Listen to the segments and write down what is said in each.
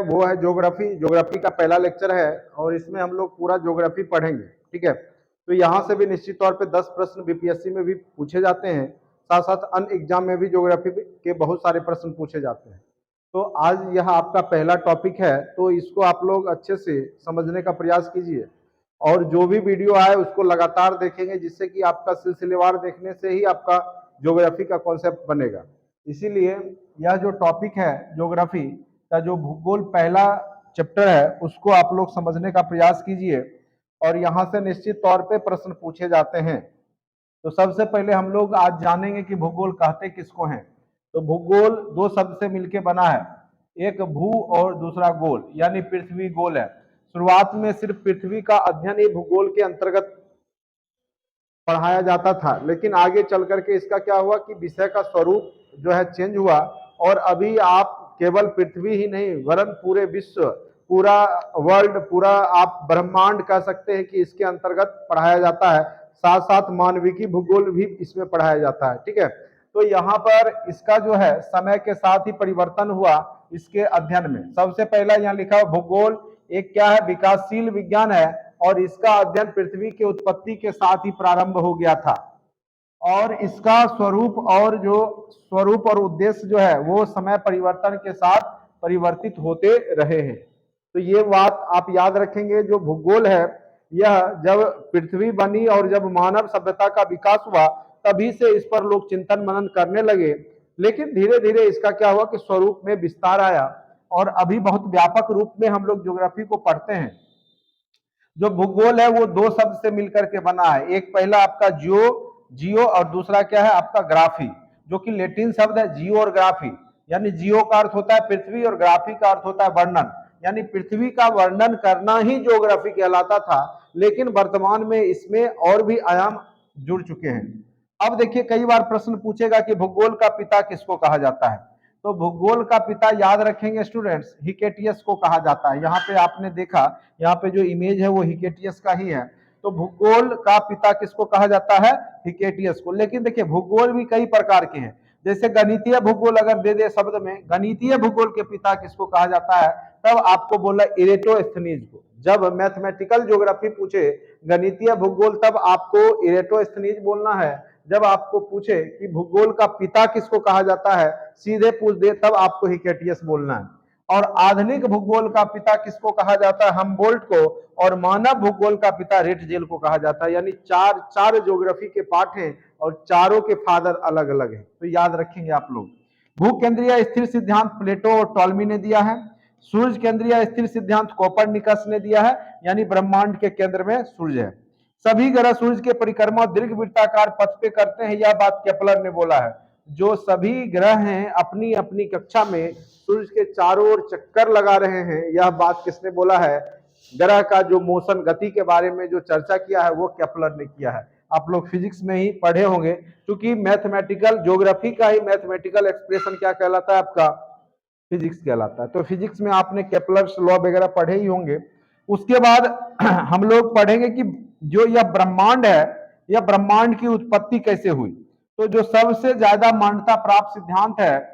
वो है geography. Geography का पहला लेक्चर है और इसमें हम लोग पूरा ज्योग्राफी पढ़ेंगे, ठीक है। तो यहाँ से भी निश्चित तौर पे 10 प्रश्न बीपीएससी में भी पूछे जाते हैं, साथ साथ अन्य एग्जाम में भी ज्योग्राफी के बहुत सारे प्रश्न पूछे जाते हैं। तो आज यह आपका पहला टॉपिक है, तो इसको आप लोग अच्छे से समझने का प्रयास कीजिए और जो भी वीडियो आए उसको लगातार देखेंगे, जिससे कि आपका सिलसिलेवार देखने से ही आपका ज्योग्राफी का कॉन्सेप्ट बनेगा। इसीलिए यह जो टॉपिक है ज्योग्राफी का, जो भूगोल पहला चैप्टर है, उसको आप लोग समझने का प्रयास कीजिए और यहाँ से निश्चित तौर पे प्रश्न पूछे जाते हैं। तो सबसे पहले हम लोग आज जानेंगे कि भूगोल कहते किसको हैं। तो भूगोल दो शब्द से मिलकर बना है, एक भू और दूसरा गोल, यानी पृथ्वी गोल है। शुरुआत में सिर्फ पृथ्वी का अध्ययन ही भूगोल के अंतर्गत पढ़ाया जाता था, लेकिन आगे चल करके इसका क्या हुआ कि विषय का स्वरूप जो है चेंज हुआ और अभी आप केवल पृथ्वी ही नहीं वरन पूरे विश्व, पूरा वर्ल्ड, पूरा आप ब्रह्मांड कह सकते हैं कि इसके अंतर्गत पढ़ाया जाता है। साथ साथ मानविकी भूगोल भी इसमें पढ़ाया जाता है, ठीक है। तो यहाँ पर इसका जो है समय के साथ ही परिवर्तन हुआ इसके अध्ययन में। सबसे पहला यहाँ लिखा हुआ भूगोल एक क्या है, विकासशील विज्ञान है और इसका अध्ययन पृथ्वी के उत्पत्ति के साथ ही प्रारंभ हो गया था और इसका स्वरूप और उद्देश्य जो है वो समय परिवर्तन के साथ परिवर्तित होते रहे हैं। तो ये बात आप याद रखेंगे, जो भूगोल है यह जब पृथ्वी बनी और जब मानव सभ्यता का विकास हुआ तभी से इस पर लोग चिंतन मनन करने लगे, लेकिन धीरे धीरे इसका क्या हुआ कि स्वरूप में विस्तार आया और अभी बहुत व्यापक रूप में हम लोग ज्योग्राफी को पढ़ते हैं। जो भूगोल है वो दो शब्द से मिलकर के बना है, एक पहला आपका जियो और दूसरा क्या है आपका ग्राफी, जो कि लैटिन शब्द है जियो और ग्राफी। यानी जियो का अर्थ होता है पृथ्वी और ग्राफी का अर्थ होता है वर्णन, यानी पृथ्वी का वर्णन करना ही ज्योग्राफी कहलाता था, लेकिन वर्तमान में इसमें और भी आयाम जुड़ चुके हैं। अब देखिए कई बार प्रश्न पूछेगा कि भूगोल का पिता किसको कहा जाता है। तो भूगोल का पिता याद रखेंगे स्टूडेंट्स, हिकेटियस को कहा जाता है। यहाँ पे आपने देखा, यहाँ पे जो इमेज है वो हिकेटियस का ही है। तो भूगोल का पिता किसको कहा जाता है, हिकेटियस को। लेकिन देखिए भूगोल भी कई प्रकार के हैं, जैसे गणितीय भूगोल अगर दे दे शब्द में, गणितीय भूगोल के पिता किसको कहा जाता है, तब आपको बोला इरेटोस्थनीज को। जब मैथमेटिकल ज्योग्राफी पूछे गणितीय भूगोल तब आपको इरेटोस्थनीज बोलना है। जब आपको पूछे कि भूगोल का पिता किसको कहा जाता है, सीधे पूछ दे, तब आपको हिकेटियस बोलना है। और आधुनिक भूगोल का पिता किसको कहा जाता है, हमबोल्ट को। और मानव भूगोल का पिता रेटजेल को कहा जाता है। यानी चार ज्योग्राफी के पार्ट हैं और चारों के फादर अलग अलग हैं, तो याद रखेंगे आप लोग। भूकेंद्रीय स्थिर सिद्धांत प्लेटो और टॉलमी ने दिया है। सूर्य केंद्रीय स्थिर सिद्धांत कोपरनिकस ने दिया है, यानी ब्रह्मांड के केंद्र में सूर्य है। सभी ग्रह सूर्य के परिक्रमा दीर्घ वृत्ताकार पथ पे करते हैं, यह बात केपलर ने बोला है। जो सभी ग्रह हैं अपनी अपनी कक्षा में सूर्य के चारों ओर चक्कर लगा रहे हैं, यह बात किसने बोला है, ग्रह का जो मोशन गति के बारे में जो चर्चा किया है वो केपलर ने किया है। आप लोग फिजिक्स में ही पढ़े होंगे, क्योंकि मैथमेटिकल ज्योग्राफी का ही मैथमेटिकल एक्सप्रेशन क्या कहलाता है आपका, फिजिक्स कहलाता है। तो फिजिक्स में आपने केपलर लॉ वगैरह पढ़े ही होंगे। उसके बाद हम लोग पढ़ेंगे कि जो यह ब्रह्मांड है, यह ब्रह्मांड की उत्पत्ति कैसे हुई। तो जो सबसे ज्यादा मान्यता प्राप्त सिद्धांत है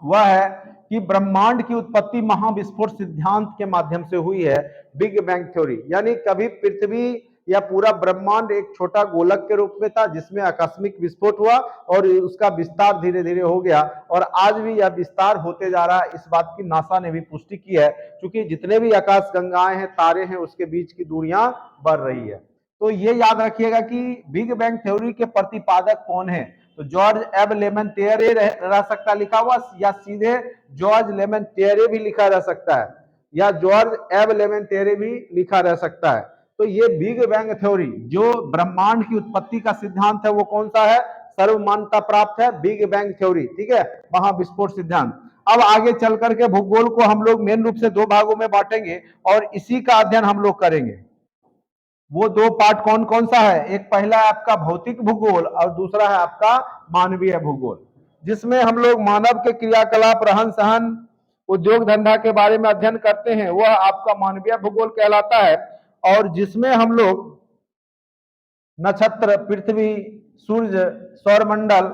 वह है कि ब्रह्मांड की उत्पत्ति महाविस्फोट सिद्धांत के माध्यम से हुई है, बिग बैंग थ्योरी। यानी कभी पृथ्वी या पूरा ब्रह्मांड एक छोटा गोलक के रूप में था जिसमें आकस्मिक विस्फोट हुआ और उसका विस्तार धीरे धीरे हो गया और आज भी यह विस्तार होते जा रहा है। इस बात की नासा ने भी पुष्टि की है, क्योंकि जितने भी आकाश गंगाएं हैं, तारे हैं, उसके बीच की दूरियां बढ़ रही है। तो ये याद रखिएगा कि बिग बैंग थ्योरी के प्रतिपादक कौन है। तो जॉर्ज एब लेमन टेरे रह सकता लिखा हुआ, या सीधे जॉर्ज लेमन टेरे भी लिखा रह सकता है, या जॉर्ज एब लेमन टेरे भी लिखा रह सकता है। तो ये बिग बैंग थ्योरी जो ब्रह्मांड की उत्पत्ति का सिद्धांत है वो कौन सा है, सर्व मान्यता प्राप्त है बिग बैंग थ्योरी, ठीक है, महाविस्फोट सिद्धांत। अब आगे चल करके भूगोल को हम लोग मेन रूप से दो भागों में बांटेंगे और इसी का अध्ययन हम लोग करेंगे। वो दो पार्ट कौन कौन सा है, एक पहला है आपका भौतिक भूगोल और दूसरा है आपका मानवीय भूगोल, जिसमें हम लोग मानव के क्रियाकलाप, रहन सहन, उद्योग धंधा के बारे में अध्ययन करते हैं, वह आपका मानवीय भूगोल कहलाता है। और जिसमें हम लोग नक्षत्र, पृथ्वी, सूर्य, सौरमंडल,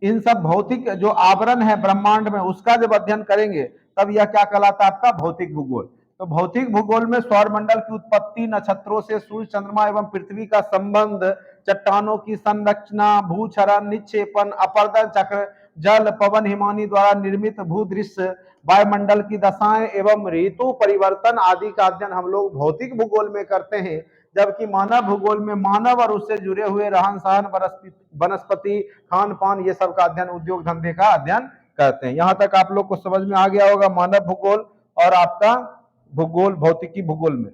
इन सब भौतिक जो आवरण है ब्रह्मांड में उसका जब अध्ययन करेंगे तब यह क्या कहलाता है आपका भौतिक भूगोल। तो भौतिक भूगोल में सौर मंडल की उत्पत्ति, नक्षत्रों से सूर्य चंद्रमा एवं पृथ्वी का संबंध, चट्टानों की संरचना, भूक्षरण, निक्षेपण, अपर्दन चक्र, जल, पवन, हिमानी द्वारा निर्मित भूदृश्य, वायुमंडल की दशाएं एवं ऋतु परिवर्तन आदि का अध्ययन हम लोग भौतिक भूगोल में करते हैं। जबकि मानव भूगोल में मानव और उससे जुड़े हुए रहन सहन, वनस्पति, खान पान, ये सब का अध्ययन, उद्योग धंधे का अध्ययन करते हैं। यहां तक आप लोग को समझ में आ गया होगा मानव भूगोल और आपका भूगोल, भौतिकी भूगोल में।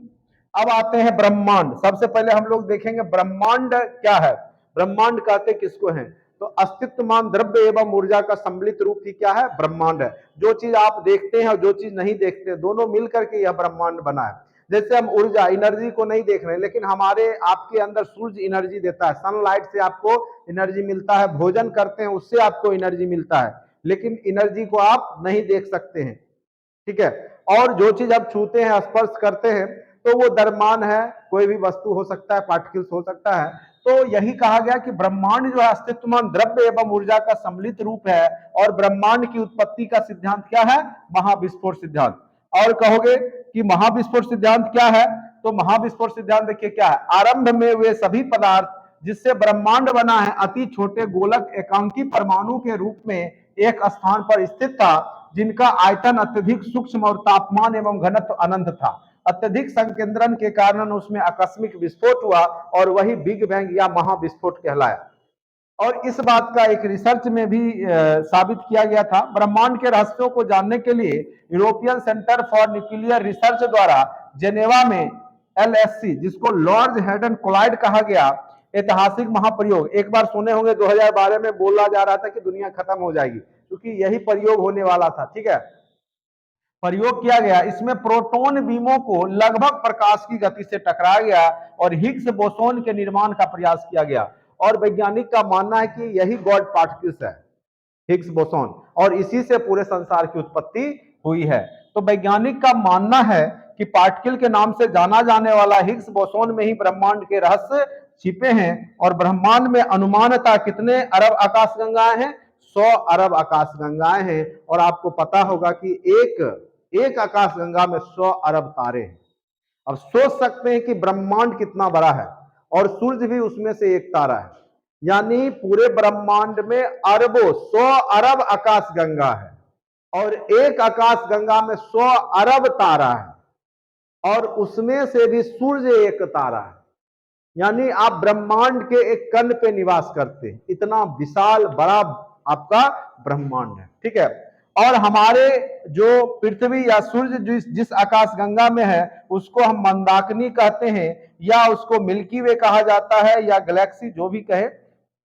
अब आते हैं ब्रह्मांड। सबसे पहले हम लोग देखेंगे ब्रह्मांड क्या है। ब्रह्मांड कहते किसको हैं? तो अस्तित्वमान द्रव्य एवं ऊर्जा का सम्मिलित रूप ही क्या है? ब्रह्मांड है। जो चीज आप देखते हैं और जो चीज नहीं देखते, दोनों मिलकर के यह ब्रह्मांड बना है। जैसे हम ऊर्जा, एनर्जी को नहीं देख रहे हैं, लेकिन हमारे आपके अंदर सूर्य एनर्जी देता है, सनलाइट से आपको एनर्जी मिलता है, भोजन करते हैं उससे आपको एनर्जी मिलता है, लेकिन एनर्जी को आप नहीं देख सकते हैं, ठीक है। और जो चीज आप छूते हैं, स्पर्श करते हैं, तो वो द्रव्यमान है, कोई भी वस्तु हो सकता है, पार्टिकल्स हो सकता है। तो यही कहा गया कि ब्रह्मांड जो है अस्तित्वमान द्रव्य एवं ऊर्जा का सम्मिलित रूप है। और ब्रह्मांड की उत्पत्ति का सिद्धांत क्या है? महाविस्फोट सिद्धांत। और कहोगे कि महाविस्फोट सिद्धांत क्या है? तो महाविस्फोट सिद्धांत देखिए क्या है, आरंभ में वे सभी पदार्थ जिससे ब्रह्मांड बना है अति छोटे गोलक एकांकी परमाणु के रूप में एक स्थान पर स्थित था, जिनका आयतन अत्यधिक सूक्ष्म और तापमान एवं घनत्व अनंत था। अत्यधिक संकेंद्रण के कारण उसमें आकस्मिक विस्फोट हुआ और वही बिग बैंग या महाविस्फोट कहलाया। और इस बात का एक रिसर्च में भी साबित किया गया था। ब्रह्मांड के रहस्यों को जानने के लिए European centre for nuclear research द्वारा जेनेवा में LHC, जिसको लॉर्ड हैडन कोलाइड कहा गया, ऐतिहासिक महाप्रयोग, एक बार सुने होंगे 2012 में बोला जा रहा था कि दुनिया खत्म हो जाएगी, क्योंकि यही प्रयोग होने वाला था, ठीक है। प्रयोग किया गया, इसमें प्रोटॉन बीमों को लगभग प्रकाश की गति से टकराया गया और हिग्स बोसोन के निर्माण का प्रयास किया गया। और वैज्ञानिक का मानना है कि यही गॉड पार्टिकल्स है, हिग्स बोसोन, और इसी से पूरे संसार की उत्पत्ति हुई है। तो वैज्ञानिक का मानना है कि पार्टिकल के नाम से जाना जाने वाला हिग्स बोसोन में ही ब्रह्मांड के रहस्य छिपे हैं। और ब्रह्मांड में अनुमानतः कितने अरब आकाशगंगाएं हैं? 100 अरब आकाशगंगाएं हैं। और आपको पता होगा कि एक आकाशगंगा में 100 अरब तारे हैं। अब सोच सकते हैं कि ब्रह्मांड कितना बड़ा है, और सूर्य भी उसमें से एक तारा है, यानी पूरे ब्रह्मांड में अरबों, 100 अरब आकाशगंगा है, और एक आकाशगंगा में 100 अरब तारा है, और उसमें से भी सूर्य एक तारा है। यानी आप ब्रह्मांड के एक कण पे निवास करते हैं, इतना विशाल बड़ा आपका ब्रह्मांड है, ठीक है। और हमारे जो पृथ्वी या सूर्य जिस आकाशगंगा में है उसको हम मंदाकिनी कहते हैं, या उसको मिल्की वे कहा जाता है, या गैलेक्सी, जो भी कहे।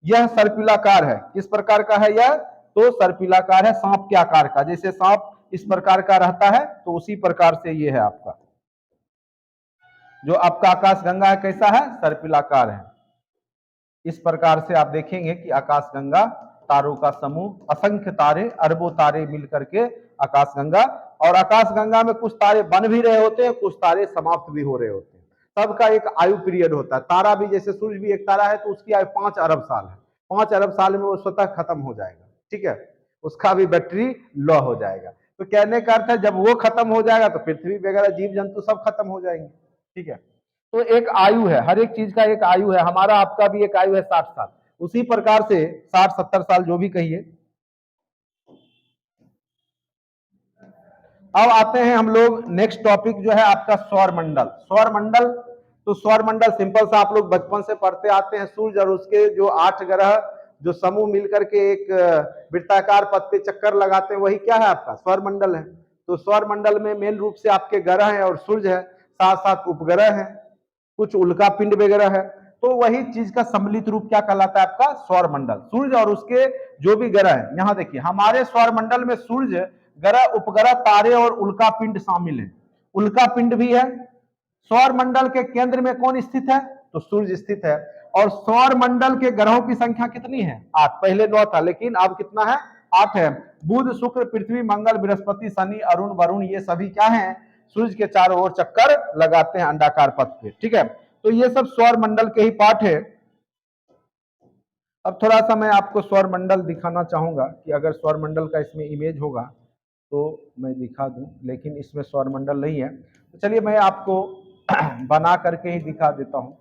यह सर्पिलाकार है। किस प्रकार का है यह? तो सर्पिलाकार है, सांप के आकार का। जैसे सांप इस प्रकार का रहता है, तो उसी प्रकार से ये है आपका जो आपका आकाशगंगा है, कैसा है? सर्पिलाकार है। इस प्रकार से आप देखेंगे कि आकाशगंगा तारों का समूह, असंख्य तारे, अरबों तारे मिलकर के आकाशगंगा। और आकाशगंगा में कुछ तारे बन भी रहे होते हैं, कुछ तारे समाप्त भी हो रहे होते हैं। सबका एक आयु पीरियड होता है। तारा भी, जैसे सूर्य भी एक तारा है, तो उसकी आयु 5 अरब साल है। 5 अरब साल में वो स्वतः खत्म हो जाएगा, ठीक है, उसका भी बैटरी लो हो जाएगा। तो कहने का अर्थ है जब वो खत्म हो जाएगा तो पृथ्वी वगैरह जीव जंतु सब खत्म हो जाएंगे, ठीक है। तो एक आयु है, हर एक चीज का एक आयु है। हमारा आपका भी एक आयु है 60 साल। उसी प्रकार से 60-70 साल जो भी कहिए। अब आते हैं हम लोग नेक्स्ट टॉपिक जो है आपका सौर मंडल। सौर मंडल, तो सौर मंडल सिंपल सा आप लोग बचपन से पढ़ते आते हैं। सूर्य और उसके जो 8 ग्रह जो समूह मिलकर के एक वृत्ताकार पथ पे चक्कर लगाते हैं, वही क्या है? आपका सौर मंडल है। तो सौर मंडल में मेन रूप से आपके ग्रह है और सूर्य है, साथ साथ उपग्रह है, कुछ उल्का पिंड वगैरह है। तो वही चीज का सम्मिलित रूप क्या कहलाता है? आपका सौर मंडल। सूर्य और उसके जो भी ग्रह है, यहां देखिए हमारे सौर मंडल में सूर्य, ग्रह, उपग्रह, तारे और उल्का पिंड शामिल है। उल्का पिंड भी है। सौर मंडल के केंद्र में कौन स्थित है? तो सूर्य स्थित है। और सौर मंडल के ग्रहों की संख्या कितनी है? 8। पहले 9 था, लेकिन अब कितना है? 8 है। बुध, शुक्र, पृथ्वी, मंगल, बृहस्पति, शनि, अरुण, वरुण, ये सभी क्या हैं? सूर्य के चारों ओर चक्कर लगाते हैं अंडाकार पथ पे, ठीक है। तो ये सब सौर मंडल के ही पार्ट है। अब थोड़ा सा मैं आपको सौर मंडल दिखाना चाहूंगा कि अगर सौर मंडल का इसमें इमेज होगा तो मैं दिखा दूं, लेकिन इसमें सौरमंडल नहीं है। तो चलिए मैं आपको बना करके ही दिखा देता हूं।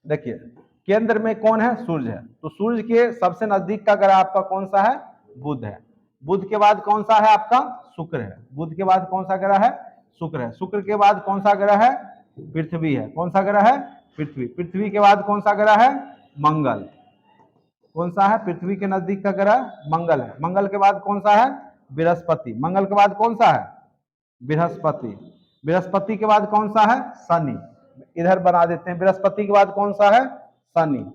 देखिए केंद्र में कौन है? सूर्य है। तो सूर्य के सबसे नजदीक का ग्रह आपका कौन सा है? बुध है। बुध के बाद कौन सा है आपका? शुक्र है। बुध के बाद कौन सा ग्रह है? शुक्र है। शुक्र के बाद कौन सा ग्रह है? पृथ्वी है। कौन सा ग्रह है? पृथ्वी। पृथ्वी के बाद कौन सा ग्रह है? मंगल। कौन सा है? पृथ्वी के नजदीक का ग्रह मंगल है। मंगल के बाद कौन सा है? बृहस्पति। मंगल के बाद कौन सा है? बृहस्पति। बृहस्पति के बाद कौन सा है? शनि। इधर बना देते हैं। बृहस्पति के बाद कौन सा है? शनि।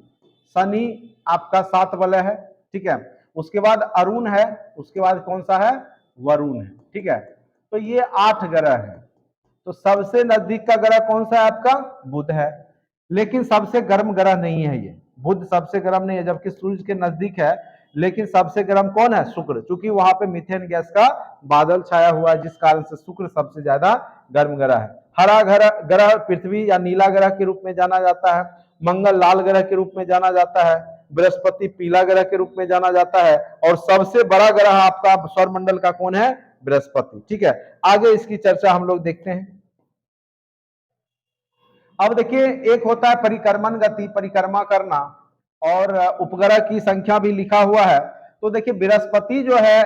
शनि आपका 7 वलय है, ठीक है। उसके बाद अरुण है, उसके बाद कौन सा है? वरुण है, ठीक है। तो ये 8 ग्रह है। तो सबसे नजदीक का ग्रह कौन सा है आपका? बुध है। लेकिन सबसे गर्म ग्रह नहीं है ये। बुध सबसे गर्म नहीं है, जबकि सूर्य के नजदीक है। लेकिन सबसे गर्म कौन है? शुक्र। क्योंकि वहां पे मीथेन गैस का बादल छाया हुआ है, जिस कारण से शुक्र सबसे ज्यादा गर्म ग्रह है। हरा ग्रह पृथ्वी या नीला ग्रह के रूप में जाना जाता है। मंगल लाल ग्रह के रूप में जाना जाता है। बृहस्पति पीला ग्रह के रूप में जाना जाता है। और सबसे बड़ा ग्रह आपका सौरमंडल का कौन है? बृहस्पति, ठीक है। आगे इसकी चर्चा हम लोग देखते हैं। अब देखिए, एक होता है परिक्रमण गति, परिक्रमा करना, और उपग्रह की संख्या भी लिखा हुआ है। तो देखिए बृहस्पति जो है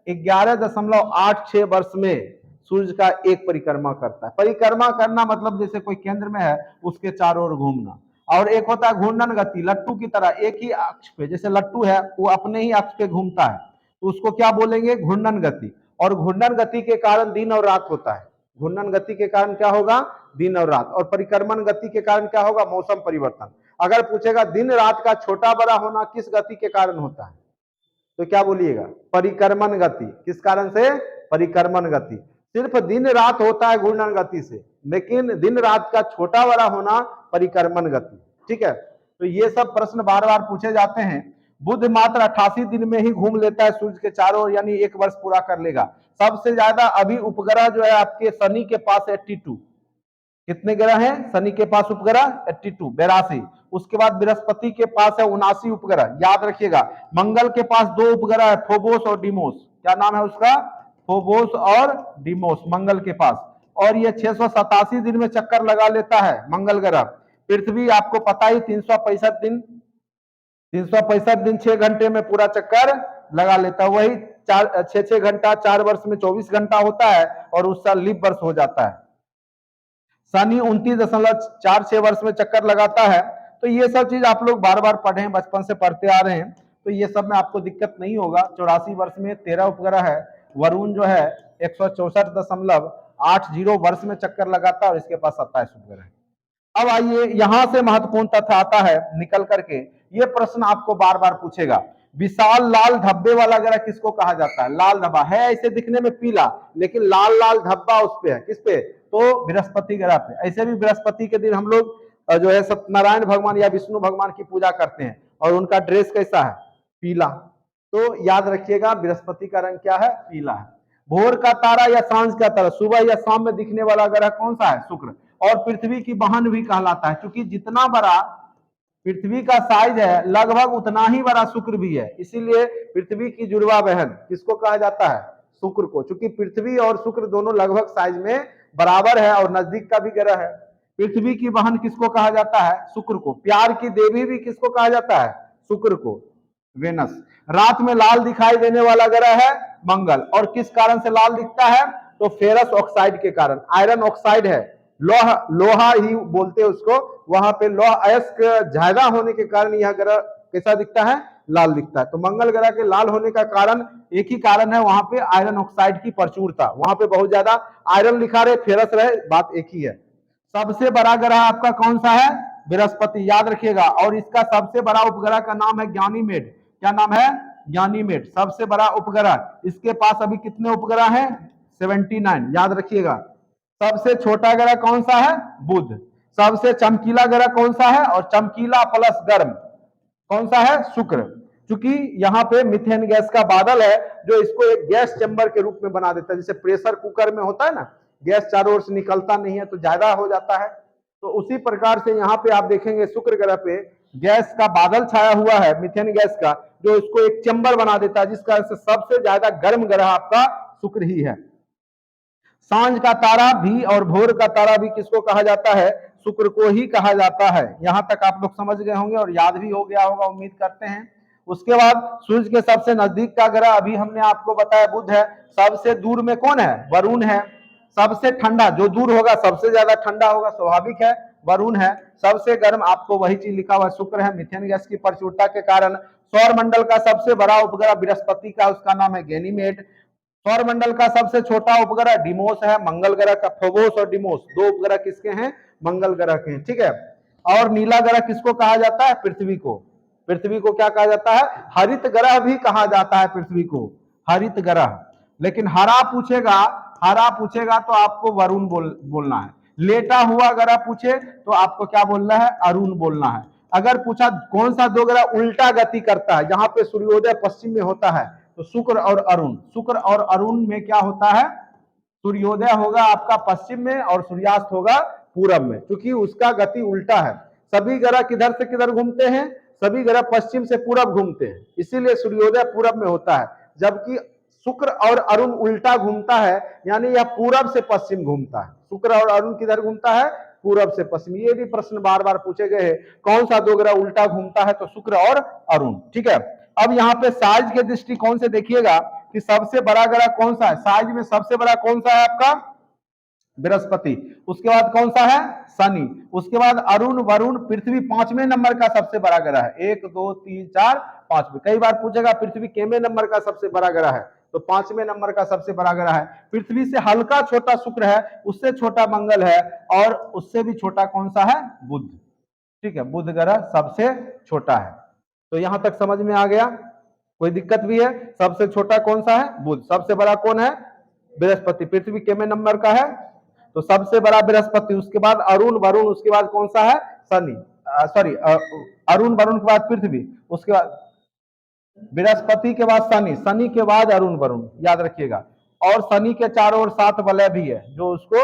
11.86 वर्ष में सूर्य का एक परिक्रमा करता है। परिक्रमा करना मतलब जैसे कोई केंद्र में है उसके चारों ओर घूमना। और एक होता है घूर्णन गति, लट्टू की तरह एक ही अक्ष पे, जैसे लट्टू है वो अपने ही अक्ष पे घूमता है, तो उसको क्या बोलेंगे? घूर्णन गति। और घूर्णन गति के कारण दिन और रात होता है। घूर्णन गति के कारण क्या होगा? दिन और रात। और परिक्रमण गति के कारण क्या होगा? मौसम परिवर्तन। अगर पूछेगा दिन रात का छोटा बड़ा होना किस गति के कारण होता है, तो क्या बोलिएगा? परिक्रमण गति। किस कारण से? परिक्रमण गति। सिर्फ दिन रात होता है घूर्णन गति से, लेकिन दिन रात का छोटा बड़ा होना परिक्रमण गति, ठीक है। तो ये सब प्रश्न बार बार पूछे जाते हैं। बुध मात्र 88 दिन में ही घूम लेता है सूर्य के चारों ओर, यानी 1 वर्ष पूरा कर लेगा। सबसे ज्यादा अभी उपग्रह जो है आपके शनि के पास 82। कितने ग्रह हैं शनि के पास उपग्रह? 82 उसके बाद बृहस्पति के पास है 79 उपग्रह, याद रखिएगा। मंगल के पास 2 उपग्रह है, फोबोस और डिमोस। क्या नाम है उसका? फोबोस और डिमोस, मंगल के पास। और ये 687 दिन में चक्कर लगा लेता है मंगल ग्रह। पृथ्वी आपको पता ही 365 दिन, 6 घंटे में पूरा चक्कर लगा लेता है। वही 6 घंटा 4 वर्ष में 24 घंटा होता है, और उस साल लीप वर्ष हो जाता है। शनि 29.46 वर्ष में चक्कर लगाता है। तो ये सब चीज आप लोग बार बार पढ़े, बचपन से पढ़ते आ रहे हैं, तो ये सब में आपको दिक्कत नहीं होगा। 84 वर्ष में 13 उपग्रह है। वरुण जो है 164.80 वर्ष में चक्कर लगाता है, और इसके पास 27 उपग्रह है। अब आइए यहां से महत्वपूर्ण तथ्य आता है निकल करके। ये प्रश्न आपको बार बार पूछेगा, विशाल लाल धब्बे वाला ग्रह किसको कहा जाता है? लाल धब्बा है ऐसे दिखने में पीला, लेकिन लाल लाल धब्बा उस पे है। किस पे? तो बृहस्पति ग्रह पे। ऐसे भी बृहस्पति के दिन हम लोग जो है सत्यनारायण भगवान या विष्णु भगवान की पूजा करते हैं, और उनका ड्रेस कैसा है? पीला। तो याद रखिएगा बृहस्पति का रंग क्या है? पीला है। भोर का तारा या सांझ का तारा, सुबह या शाम में दिखने वाला ग्रह कौन सा है? शुक्र। और पृथ्वी की बहन भी कहलाता है, क्योंकि जितना बड़ा पृथ्वी का साइज है लगभग उतना ही बड़ा शुक्र भी है। इसीलिए पृथ्वी की जुड़वा बहन किसको कहा जाता है? शुक्र को। क्योंकि पृथ्वी और शुक्र दोनों लगभग साइज में बराबर है, और नजदीक का भी ग्रह है। पृथ्वी की बहन किसको कहा जाता है? शुक्र को। प्यार की देवी भी किसको कहा जाता है? शुक्र को, वेनस। रात में लाल दिखाई देने वाला ग्रह है मंगल। और किस कारण से लाल दिखता है? तो फेरस ऑक्साइड के कारण। आयरन ऑक्साइड है, लोहा ही बोलते हैं उसको, वहां पे लोहा अयस्क ज्यादा होने के कारण यह ग्रह कैसा दिखता है? लाल दिखता है। तो मंगल ग्रह के लाल होने का कारण एक ही कारण है, वहां पे आयरन ऑक्साइड की प्रचुरता। वहां पे बहुत ज्यादा आयरन लिखा रहे, फेरस रहे, बात एक ही है। सबसे बड़ा ग्रह आपका कौन सा है? बृहस्पति, याद रखिएगा। और इसका सबसे बड़ा उपग्रह का नाम है ज्ञानीमेड। क्या नाम है? ज्ञानीमेड, सबसे बड़ा उपग्रह। इसके पास अभी कितने उपग्रह हैं? 79, याद रखिएगा। सबसे छोटा ग्रह कौन सा है? बुध। सबसे चमकीला ग्रह कौन सा है? और चमकीला प्लस गर्म कौन सा है? शुक्र। क्योंकि यहाँ पे मीथेन गैस का बादल है, जो इसको एक गैस चैम्बर के रूप में बना देता है। जैसे प्रेशर कुकर में होता है ना, गैस चारों ओर से निकलता नहीं है तो ज्यादा हो जाता है। तो उसी प्रकार से यहाँ पे आप देखेंगे शुक्र ग्रह पे गैस का बादल छाया हुआ है मीथेन गैस का, जो इसको एक चेंबर बना देता है, जिस कारण से सबसे ज्यादा गर्म ग्रह आपका शुक्र ही है। सांझ का तारा भी और भोर का तारा भी किसको कहा जाता है? शुक्र को ही कहा जाता है। यहां तक आप लोग समझ गए होंगे और याद भी हो गया होगा, उम्मीद करते हैं। उसके बाद सूर्य के सबसे नजदीक का ग्रह अभी हमने आपको बताया बुध है। सबसे दूर में कौन है? वरुण है। सबसे ठंडा, जो दूर होगा सबसे ज्यादा ठंडा होगा, स्वाभाविक है, वरुण है। सबसे गर्म आपको वही चीज लिखा हुआ शुक्र है, मीथेन गैस की प्रचुरता के कारण। सौर मंडल का सबसे बड़ा उपग्रह बृहस्पति का, उसका नाम है गैनीमेड। सौर मंडल का सबसे छोटा उपग्रह डिमोस है, मंगल ग्रह का। फोबोस और डिमोस दो उपग्रह किसके हैं? मंगल ग्रह के हैं, ठीक है। और नीला ग्रह किसको कहा जाता है? पृथ्वी को। पृथ्वी को क्या कहा जाता है? हरित ग्रह भी कहा जाता है पृथ्वी को, हरित ग्रह। लेकिन हरा पूछेगा तो आपको वरुण बोलना है। लेटा हुआ ग्रह पूछे तो आपको क्या बोलना है? अरुण बोलना है। अगर पूछा कौन सा दो ग्रह उल्टा गति करता है, जहां पे सूर्योदय पश्चिम में होता है, तो शुक्र और अरुण। शुक्र और अरुण में क्या होता है? सूर्योदय होगा आपका पश्चिम में और सूर्यास्त होगा पूरब में, क्योंकि उसका गति उल्टा है। सभी ग्रह किधर से किधर घूमते हैं? सभी ग्रह पश्चिम से पूरब घूमते हैं, इसीलिए सूर्योदय पूरब में होता है। जबकि शुक्र और अरुण उल्टा घूमता है, यानी यह पूरब से पश्चिम घूमता है। शुक्र और अरुण किधर घूमता है? पूरब से पश्चिम। ये भी प्रश्न बार बार पूछे गए हैं, कौन सा दो ग्रह उल्टा घूमता है? तो शुक्र और अरुण, ठीक है। अब यहाँ पे साइज के दृष्टिकोण से देखिएगा कि सबसे बड़ा ग्रह कौन सा है? साइज में सबसे बड़ा कौन सा है आपका? बृहस्पति। उसके बाद कौन सा है? शनि। उसके बाद अरुण, वरुण, पृथ्वी 5वें नंबर का सबसे बड़ा ग्रह है। 1 2 3 4 5वें। कई बार पूछेगा पृथ्वी कितने नंबर का सबसे बड़ा ग्रह है, तो 5वें नंबर का सबसे बड़ा ग्रह है। पृथ्वी से हल्का छोटा शुक्र है, उससे छोटा मंगल है, और उससे भी छोटा कौन सा है? बुध, ठीक है। बुध ग्रह सबसे छोटा है। तो यहां तक समझ में आ गया? कोई दिक्कत भी है? सबसे छोटा कौन सा है? बुध। सबसे बड़ा कौन है? बृहस्पति। पृथ्वी कितने नंबर का है? तो सबसे बड़ा बृहस्पति, उसके बाद अरुण, वरुण, उसके बाद कौन सा है? शनि। सॉरी, अरुण वरुण के बाद पृथ्वी, उसके बाद बृहस्पति के बाद शनि, शनि के बाद अरुण वरुण, याद रखिएगा। और शनि के चारों ओर 7 वलय भी है, जो उसको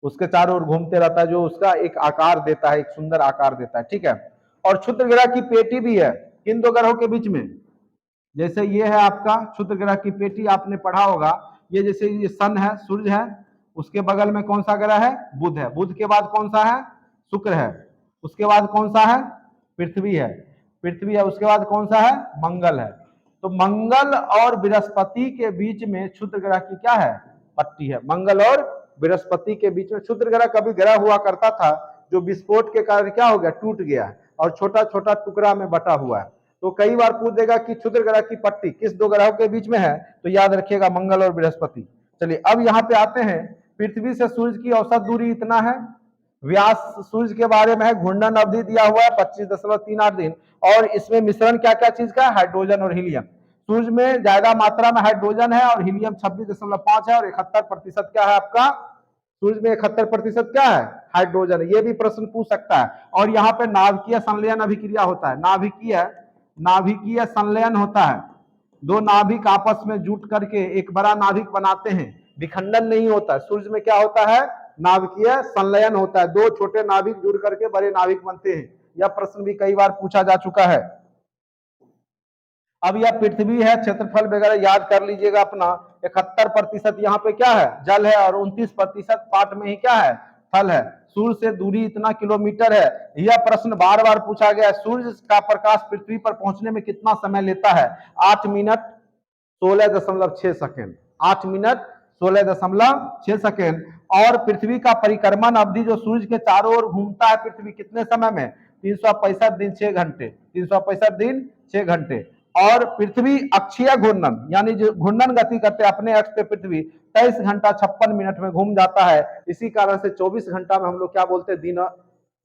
उसके चारों ओर घूमते रहता है, जो उसका एक आकार देता है, एक सुंदर आकार देता है, ठीक है। और क्षुद्र ग्रह की पेटी भी है किन दो ग्रहों के बीच में? जैसे ये है आपका क्षुद्र ग्रह की पेटी, आपने पढ़ा होगा। ये जैसे ये सन है, सूर्य है, उसके बगल में कौन सा ग्रह है? बुध है। बुध के बाद कौन सा है? शुक्र है। उसके बाद कौन सा है? पृथ्वी है। पृथ्वी है। उसके बाद कौन सा है? मंगल है। तो मंगल और बृहस्पति के बीच में क्षुद्र ग्रह की क्या है? पट्टी है। मंगल और बृहस्पति के बीच में क्षुद्र ग्रह कभी ग्रह हुआ करता था, जो विस्फोट के कारण क्या हो गया? टूट गया और छोटा छोटा टुकड़ा में बटा हुआ है। तो कई बार पूछ देगा कि क्षुद्र ग्रह की पट्टी किस दो ग्रहों के बीच में है, तो याद रखिएगा मंगल और बृहस्पति। चलिए अब यहाँ पे आते हैं। पृथ्वी से सूर्य की औसत दूरी इतना है। व्यास सूर्य के बारे में है, घूर्णन अवधि दिया हुआ है 25.38 दिन। और इसमें मिश्रण क्या क्या चीज का है? हाइड्रोजन और हीलियम। सूर्य में ज्यादा मात्रा में हाइड्रोजन है और हीलियम 26.5 है, और 71% क्या है आपका? सूर्य में 71% क्या है? हाइड्रोजन। ये भी प्रश्न पूछ सकता है। और यहाँ पे नाभिकीय संलयन अभिक्रिया होता है। नाभिकीय संलयन होता है। दो नाभिक आपस में जुट करके एक बड़ा नाभिक बनाते हैं, विखंडन नहीं होता है। सूर्य में क्या होता है? नाभिकीय संलयन होता है, दो छोटे नाभिक जुड़ करके बड़े नाभिक बनते हैं। यह प्रश्न भी कई बार पूछा जा चुका है। अब यह पृथ्वी है, क्षेत्रफल वगैरह याद कर लीजिएगा अपना। 71% यहाँ पे क्या है? जल है, और 29% पाट में ही क्या है? थल है। सूर्य से दूरी इतना किलोमीटर है। यह प्रश्न बार बार पूछा गया है। सूर्य का प्रकाश पृथ्वी पर पहुंचने में कितना समय लेता है? 8 मिनट 16.6 सेकेंड। 8 minute 16.6 second. और पृथ्वी का परिक्रमण अवधि, जो सूर्य के चारों ओर घूमता है पृथ्वी, कितने समय में? 365 दिन 6 घंटे। 365 दिन 6 घंटे। और पृथ्वी अक्षीय घूर्णन, यानी जो घूर्णन गति करते हैं अपने अक्ष पे पृथ्वी, 23 घंटा 56 मिनट में घूम जाता है। इसी कारण से 24 घंटा में हम लोग क्या बोलते हैं? दिन,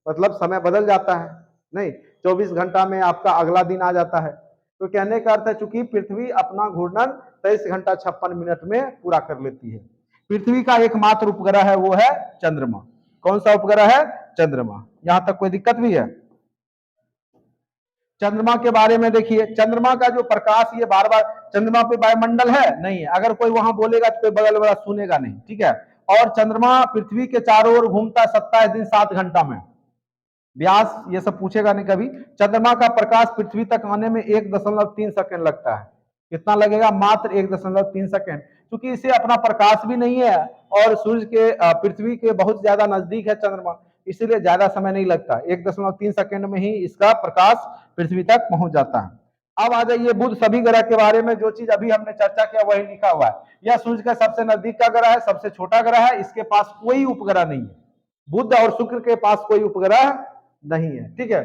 मतलब समय बदल जाता है। नहीं, 24 घंटा में आपका अगला दिन आ जाता है। तो कहने का अर्थ है, चूंकि पृथ्वी अपना घूर्णन 23 घंटा 56 मिनट में पूरा कर लेती है। पृथ्वी का एकमात्र उपग्रह है, वो है चंद्रमा। कौन सा उपग्रह है? चंद्रमा। यहां तक कोई दिक्कत भी है? चंद्रमा के बारे में देखिए, चंद्रमा का जो प्रकाश, ये बार बार, चंद्रमा पे वायुमंडल है नहीं है। अगर कोई वहां बोलेगा तो कोई बगल वाला सुनेगा नहीं, ठीक है। और चंद्रमा पृथ्वी के चारों ओर घूमता 27 दिन 7 घंटा में। व्यास ये सब पूछेगा नहीं कभी। चंद्रमा का प्रकाश पृथ्वी तक आने में 1.3 सेकंड लगता है। कितना लगेगा? मात्र 1.3 सेकंड। क्योंकि इसे अपना प्रकाश भी नहीं है और सूर्य के पृथ्वी के बहुत ज्यादा नजदीक है चंद्रमा, इसीलिए ज्यादा समय नहीं लगता। 1.3 सेकंड में ही इसका प्रकाश पृथ्वी तक पहुंच जाता है। अब आ जाइए बुध। सभी ग्रह के बारे में जो चीज अभी हमने चर्चा किया वही लिखा हुआ है। यह सूर्य का सबसे नजदीक का ग्रह है, सबसे छोटा ग्रह है, इसके पास कोई उपग्रह नहीं है। बुध और शुक्र के पास कोई उपग्रह नहीं है, ठीक है।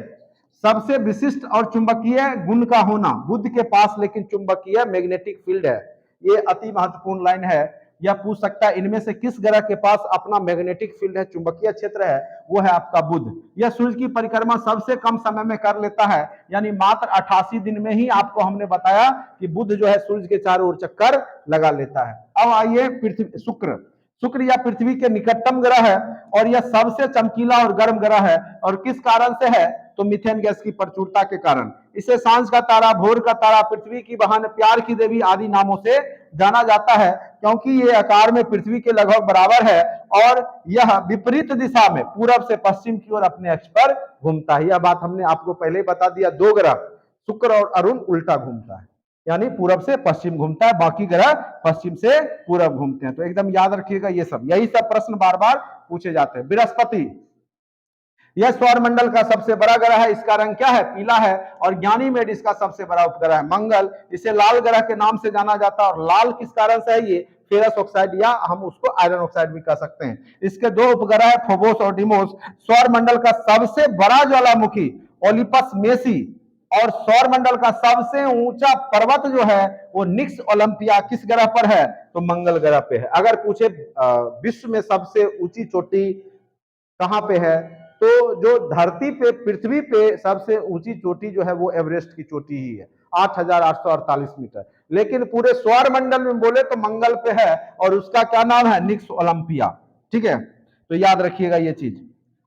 सबसे विशिष्ट और चुंबकीय गुण का होना, बुध के पास लेकिन चुंबकीय मैग्नेटिक फील्ड है। ये अति महत्वपूर्ण लाइन है। यह पूछ सकता है इनमें से किस ग्रह के पास अपना मैग्नेटिक फील्ड है, चुंबकीय क्षेत्र है, वो है आपका बुध। यह सूर्य की परिक्रमा सबसे कम समय में कर लेता है, यानी मात्र 88 दिन में ही आपको हमने बताया कि बुध जो है सूर्य के चारों ओर चक्कर लगा लेता है। अब आइए पृथ्वी, शुक्र। शुक्र या पृथ्वी के निकटतम ग्रह है और यह सबसे चमकीला और गर्म ग्रह है। और किस कारण से है? तो मीथेन गैस की प्रचुरता के कारण। इसे सांझ का तारा, भोर का तारा, पृथ्वी की बहन, प्यार की देवी आदि नामों से जाना जाता है, क्योंकि ये आकार में पृथ्वी के लगभग बराबर है और यह विपरीत दिशा में पूरब से पश्चिम की ओर अपने अक्ष पर घूमता है। यह बात हमने आपको पहले ही बता दिया। दो ग्रह शुक्र और अरुण उल्टा घूमता है, यानी पूरब से पश्चिम घूमता है, बाकी ग्रह पश्चिम से पूरब घूमते हैं। तो एकदम याद रखिएगा ये सब, यही सब प्रश्न बार बार पूछे जाते हैं। बृहस्पति, यह सौरमंडल का सबसे बड़ा ग्रह है। इसका रंग क्या है? पीला है। और ज्ञानीमेड इसका सबसे बड़ा उपग्रह है। मंगल, इसे लाल ग्रह के नाम से जाना जाता है। और लाल किस कारण से है? ये फेरस ऑक्साइड या हम उसको आयरन ऑक्साइड भी कह सकते हैं। इसके दो उपग्रह है, फोबोस और डिमोस। सौरमंडल का सबसे बड़ा ज्वालामुखी ओलिपस मेसी और सौरमंडल का सबसे ऊंचा पर्वत जो है वो निक्स ओलंपिया किस ग्रह पर है? तो मंगल ग्रह पे है। अगर पूछे विश्व में सबसे ऊंची चोटी कहां पे है, तो जो धरती पे, पृथ्वी पे सबसे ऊंची चोटी जो है वो एवरेस्ट की चोटी ही है, 8,848 मीटर। लेकिन पूरे सौरमंडल में बोले तो मंगल पे है और उसका क्या नाम है? निक्स ओलंपिया, ठीक है। तो याद रखिएगा ये चीज।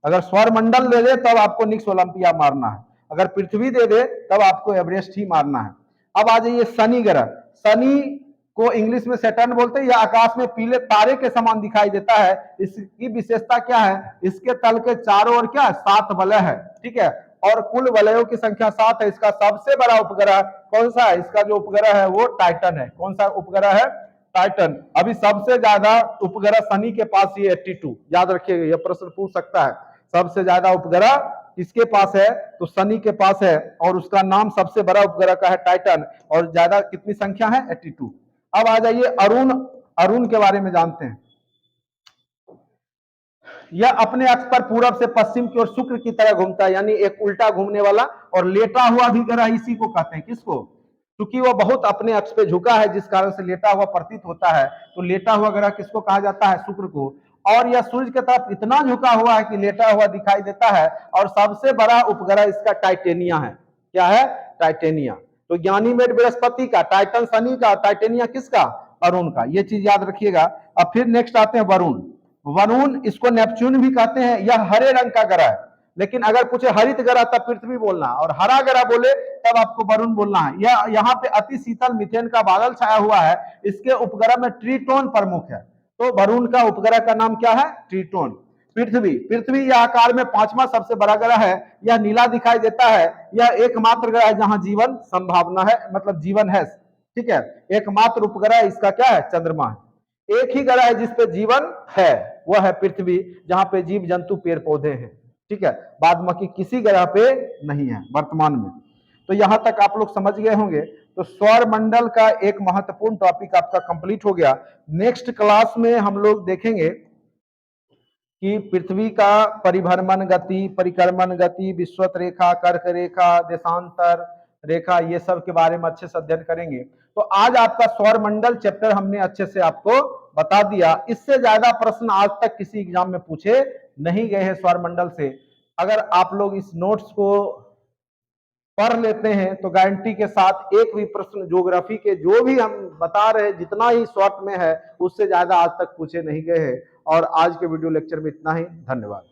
अगर सौरमंडल दे दे तब आपको निक्स ओलंपिया मारना है, अगर पृथ्वी दे दे तब आपको एवरेस्ट ही मारना है। अब आ जाइए शनि ग्रह। शनि को इंग्लिश में सैटर्न बोलते हैं। यह आकाश में पीले तारे के समान दिखाई देता है। इसकी विशेषता क्या है? इसके तल के चारों ओर क्या है? 7 वलय है, ठीक है। और कुल वलयों की संख्या 7 है। इसका सबसे बड़ा उपग्रह कौन सा है? इसका जो उपग्रह है वो टाइटन है। कौन सा उपग्रह है? टाइटन। अभी सबसे ज्यादा उपग्रह शनि के पास ही 82। याद रखिएगा, यह प्रश्न पूछ सकता है। सबसे ज्यादा उपग्रह किसके पास है? तो शनि के पास है और उसका नाम सबसे बड़ा उपग्रह का है टाइटन। और ज्यादा कितनी संख्या है? 82। अब आ जाइए अरुण। अरुण के बारे में जानते हैं। यह अपने अक्ष पर पूरब से पश्चिम की ओर शुक्र की तरह घूमता है, यानी एक उल्टा घूमने वाला और लेटा हुआ भी ग्रह इसी को कहते हैं। किसको? क्योंकि वो बहुत अपने अक्ष पे झुका है, जिस कारण से लेटा हुआ प्रतीत होता है। तो लेटा हुआ ग्रह किसको कहा जाता है? शुक्र को। और यह सूर्य की तरफ इतना झुका हुआ है कि लेटा हुआ दिखाई देता है। और सबसे बड़ा उपग्रह इसका टाइटेनिया है। क्या है? टाइटेनिया। तो ज्ञानीमेड बृहस्पति का, टाइटन शनि का, टाइटेनिया किसका? अरुण का। ये चीज याद रखिएगा। अब फिर नेक्स्ट आते हैं वरुण। वरुण, इसको नेपच्यून भी कहते हैं। यह हरे रंग का ग्रह है, लेकिन अगर पूछे हरित ग्रह तब पृथ्वी बोलना, और हरा ग्रह बोले तब आपको वरुण बोलना है। यह यहाँ पे अति शीतल मीथेन का बादल छाया हुआ है। इसके उपग्रह में ट्रीटोन प्रमुख है। तो वरुण का उपग्रह का नाम क्या है? ट्रीटोन। पृथ्वी, पृथ्वी यह आकार में 5वां सबसे बड़ा ग्रह है। यह नीला दिखाई देता है। यह एकमात्र ग्रह है जहां जीवन संभावना है, मतलब जीवन है, ठीक है। एकमात्र उपग्रह इसका क्या है? चंद्रमा है। एक ही ग्रह है जिसपे जीवन है, वह है पृथ्वी, जहां पे जीव जंतु पेड़ पौधे हैं, ठीक है। बाद बाकी किसी ग्रह पे नहीं है वर्तमान में। तो यहां तक आप लोग समझ गए होंगे। तो सौर मंडल का एक महत्वपूर्ण टॉपिक आपका कंप्लीट हो गया। नेक्स्ट क्लास में हम लोग देखेंगे कि पृथ्वी का परिभ्रमण गति, परिक्रमण गति, विश्वत रेखा, कर्क रेखा, देशांतर रेखा, ये सब के बारे में अच्छे से अध्ययन करेंगे। तो आज आपका सौरमंडल चैप्टर हमने अच्छे से आपको बता दिया। इससे ज्यादा प्रश्न आज तक किसी एग्जाम में पूछे नहीं गए हैं सौरमंडल से। अगर आप लोग इस नोट्स को पढ़ लेते हैं तो गारंटी के साथ एक भी प्रश्न ज्योग्राफी के जो भी हम बता रहे हैं जितना ही शॉर्ट में है उससे ज्यादा आज तक पूछे नहीं गए हैं। और आज के वीडियो लेक्चर में इतना ही। धन्यवाद।